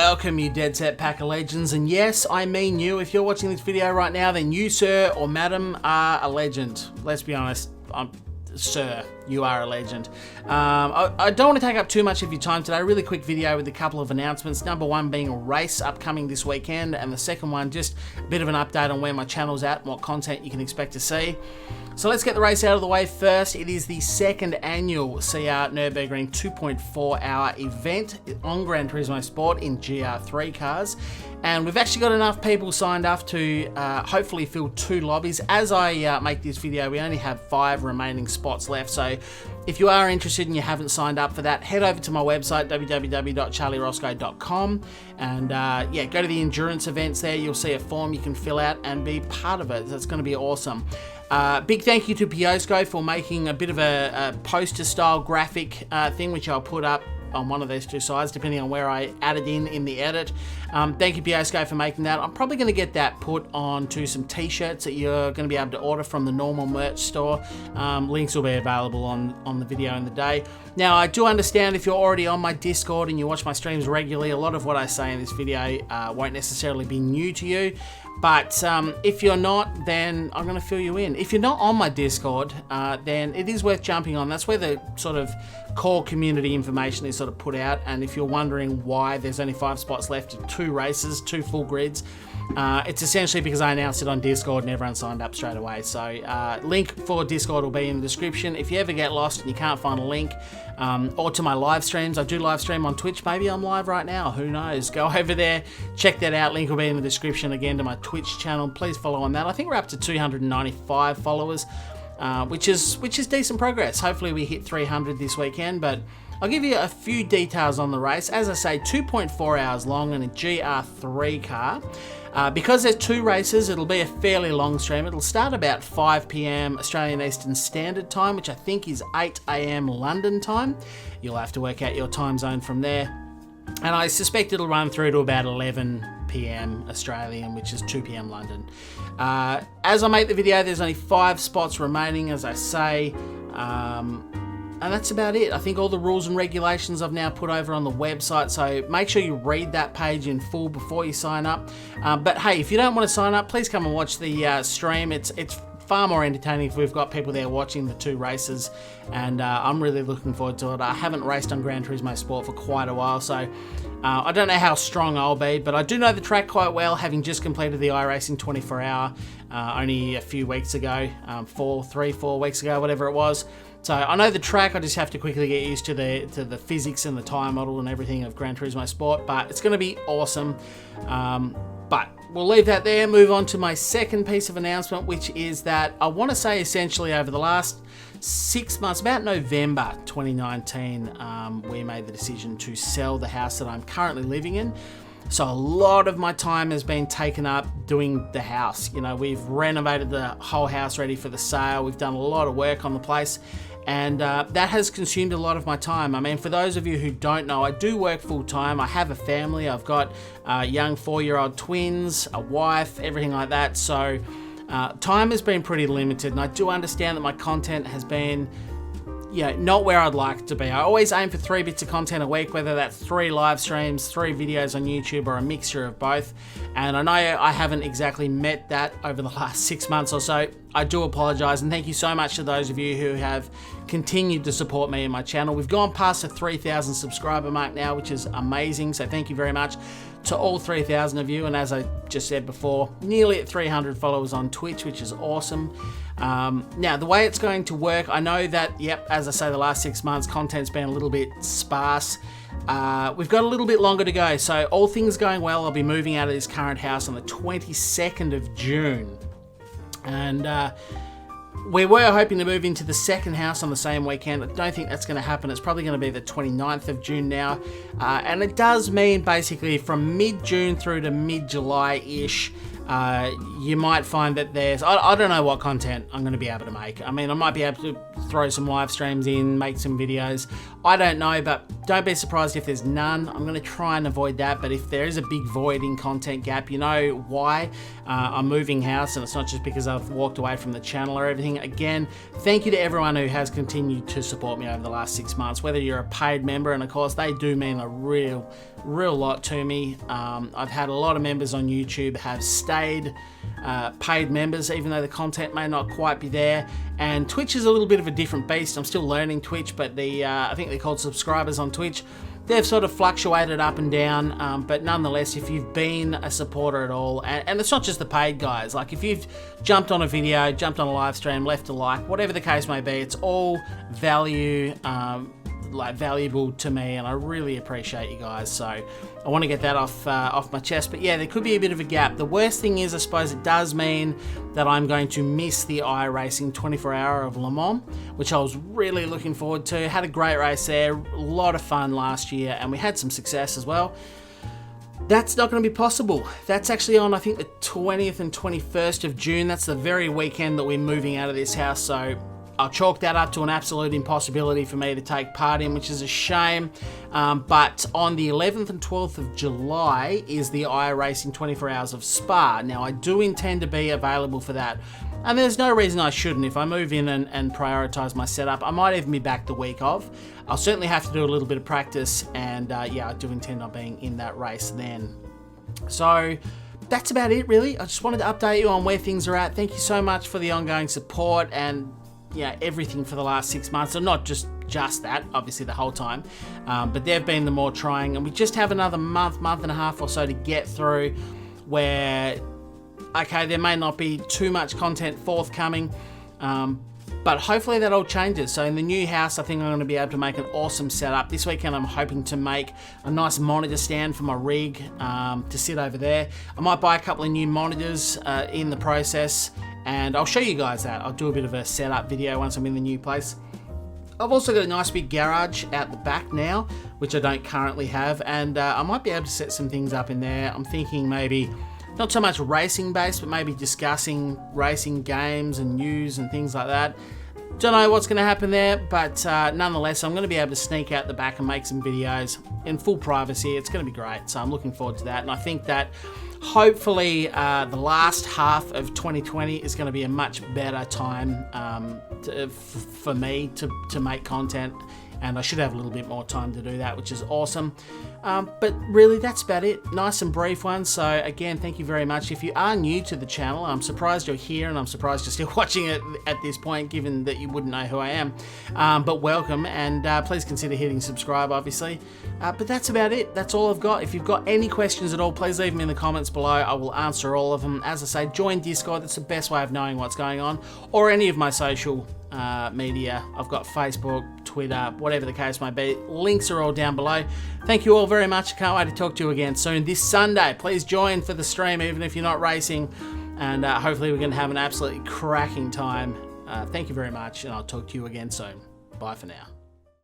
Welcome, you Dead Set Pack of Legends, and yes, I mean you. If you're watching this video right now, then you, sir or madam, are a legend. Let's be honest, sir, you are a legend. I don't want to take up too much of your time today. A really quick video with a couple of announcements. Number one being a race upcoming this weekend, and the second one just a bit of an update on where my channel's at and what content you can expect to see. So let's get the race out of the way first. It is the second annual CR Nürburgring 2.4 hour event on Gran Turismo Sport in GR3 cars. And we've actually got enough people signed up to hopefully fill 2 lobbies. As I make this video, we only have 5 remaining spots left. So if you are interested and you haven't signed up for that, head over to my website, www.charlieroscoe.com, and yeah, go to the endurance events there. You'll see a form you can fill out and be part of it. That's going to be awesome. Big thank you to Piosco for making a bit of a poster style graphic thing, which I'll put up on one of those 2 sides, depending on where I add it in the edit. Thank you, Piosco, for making that. I'm probably going to get that put onto some t-shirts that you're going to be able to order from the normal merch store. Links will be available on the video in the day. Now, I do understand if you're already on my Discord and you watch my streams regularly, a lot of what I say in this video won't necessarily be new to you. But if you're not, then I'm going to fill you in. If you're not on my Discord, then it is worth jumping on. That's where the sort of core community information is sort of put out. And if you're wondering why there's only 5 spots left in 2 races, 2 full grids, it's essentially because I announced it on Discord and everyone signed up straight away. So link for Discord will be in the description. If you ever get lost and you can't find a link, or to my live streams, I do live stream on Twitch. Maybe I'm live right now, who knows? Go over there, check that out. Link will be in the description again to my Twitch channel. Please follow on that. I think we're up to 295 followers, which is decent progress. Hopefully we hit 300 this weekend, but I'll give you a few details on the race. As I say, 2.4 hours long in a GR3 car. Because there's 2 races, it'll be a fairly long stream. It'll start about 5 PM Australian Eastern Standard Time, which I think is 8 AM London time. You'll have to work out your time zone from there. And I suspect it'll run through to about 11 PM Australian, which is 2 PM London. As I make the video, there's only 5 spots remaining, as I say. And that's about it. I think all the rules and regulations I've now put over on the website, so make sure you read that page in full before you sign up. But hey, if you don't want to sign up, please come and watch the stream. It's far more entertaining if we've got people there watching the 2 races, and I'm really looking forward to it. I haven't raced on Gran Turismo Sport for quite a while, so I don't know how strong I'll be, but I do know the track quite well, having just completed the iRacing 24 hour only a few weeks ago, 4 weeks ago, whatever it was. So I know the track. I just have to quickly get used to the physics and the tyre model and everything of Gran Turismo Sport, but it's going to be awesome. But we'll leave that there, move on to my second piece of announcement, which is that I want to say essentially over the last 6 months, about November 2019, we made the decision to sell the house that I'm currently living in. So a lot of my time has been taken up doing the house. You know, we've renovated the whole house ready for the sale. We've done a lot of work on the place, and that has consumed a lot of my time. I mean, for those of you who don't know, I do work full time. I have a family. I've got young 4-year-old twins, a wife, everything like that. So time has been pretty limited, and I do understand that my content has been, yeah, not where I'd like it to be. I always aim for 3 bits of content a week, whether that's 3 live streams, 3 videos on YouTube, or a mixture of both. And I know I haven't exactly met that over the last 6 months or so. I do apologize, and thank you so much to those of you who have continued to support me and my channel. We've gone past the 3,000 subscriber mark now, which is amazing. So thank you very much to all 3,000 of you. And as I just said before, nearly at 300 followers on Twitch, which is awesome. Now, the way it's going to work, I know that, yep, as I say, the last 6 months, content's been a little bit sparse. We've got a little bit longer to go. So all things going well, I'll be moving out of this current house on the 22nd of June. And we were hoping to move into the second house on the same weekend. I don't think that's going to happen. It's probably going to be the 29th of June now. And it does mean basically from mid-June through to mid-July-ish, you might find that there's, I don't know what content I'm going to be able to make. I mean, I might be able to throw some live streams in, make some videos. I don't know, but don't be surprised if there's none. I'm going to try and avoid that, but if there is a big void in content gap, you know why. I'm moving house, and it's not just because I've walked away from the channel or everything. Again, thank you to everyone who has continued to support me over the last 6 months, whether you're a paid member, and of course they do mean a real lot to me. I've had a lot of members on YouTube have stayed paid members, even though the content may not quite be there. And Twitch is a little bit of a different beast. I'm still learning Twitch, but I think they're called subscribers on Twitch. They've sort of fluctuated up and down, but nonetheless, if you've been a supporter at all, and it's not just the paid guys, like if you've jumped on a video, jumped on a live stream, left a like, whatever the case may be, it's all value, valuable to me, and I really appreciate you guys. So I want to get that off my chest. But yeah, there could be a bit of a gap. The worst thing is, I suppose it does mean that I'm going to miss the iRacing 24 Hour of Le Mans, which I was really looking forward to. Had a great race there, a lot of fun last year, and we had some success as well. That's not going to be possible. That's actually on, I think, the 20th and 21st of June. That's the very weekend that we're moving out of this house, so I'll chalk that up to an absolute impossibility for me to take part in, which is a shame. But on the 11th and 12th of July is the iRacing 24 Hours of Spa. Now, I do intend to be available for that, and there's no reason I shouldn't. If I move in and prioritise my setup, I might even be back the week of. I'll certainly have to do a little bit of practice, and yeah, I do intend on being in that race then. So that's about it, really. I just wanted to update you on where things are at. Thank you so much for the ongoing support and everything for the last 6 months, and not just that, obviously the whole time, but they've been the more trying, and we just have another month and a half or so to get through where, okay, there may not be too much content forthcoming, but hopefully that all changes. So in the new house, I think I'm going to be able to make an awesome setup. This weekend I'm hoping to make a nice monitor stand for my rig to sit over there. I might buy a couple of new monitors in the process, and I'll show you guys that. I'll do a bit of a setup video once I'm in the new place. I've also got a nice big garage out the back now, which I don't currently have, and I might be able to set some things up in there. I'm thinking maybe not so much racing based, but maybe discussing racing games and news and things like that. Don't know what's going to happen there, but nonetheless, I'm going to be able to sneak out the back and make some videos in full privacy. It's going to be great, so I'm looking forward to that, and I think that hopefully the last half of 2020 is going to be a much better time for me to make content, and I should have a little bit more time to do that, which is awesome. But really, that's about it. Nice and brief one. So again, thank you very much. If you are new to the channel, I'm surprised you're here, and I'm surprised you're still watching it at this point, given that you wouldn't know who I am. But welcome, and please consider hitting subscribe, obviously. But that's about it. That's all I've got. If you've got any questions at all, please leave them in the comments below. I will answer all of them. As I say, join Discord. That's the best way of knowing what's going on, or any of my social media. I've got Facebook, Twitter, whatever the case may be. Links are all down below. Thank you all very much. I can't wait to talk to you again soon this Sunday. Please join for the stream, even if you're not racing, and hopefully we're going to have an absolutely cracking time. Thank you very much, and I'll talk to you again soon. Bye for now.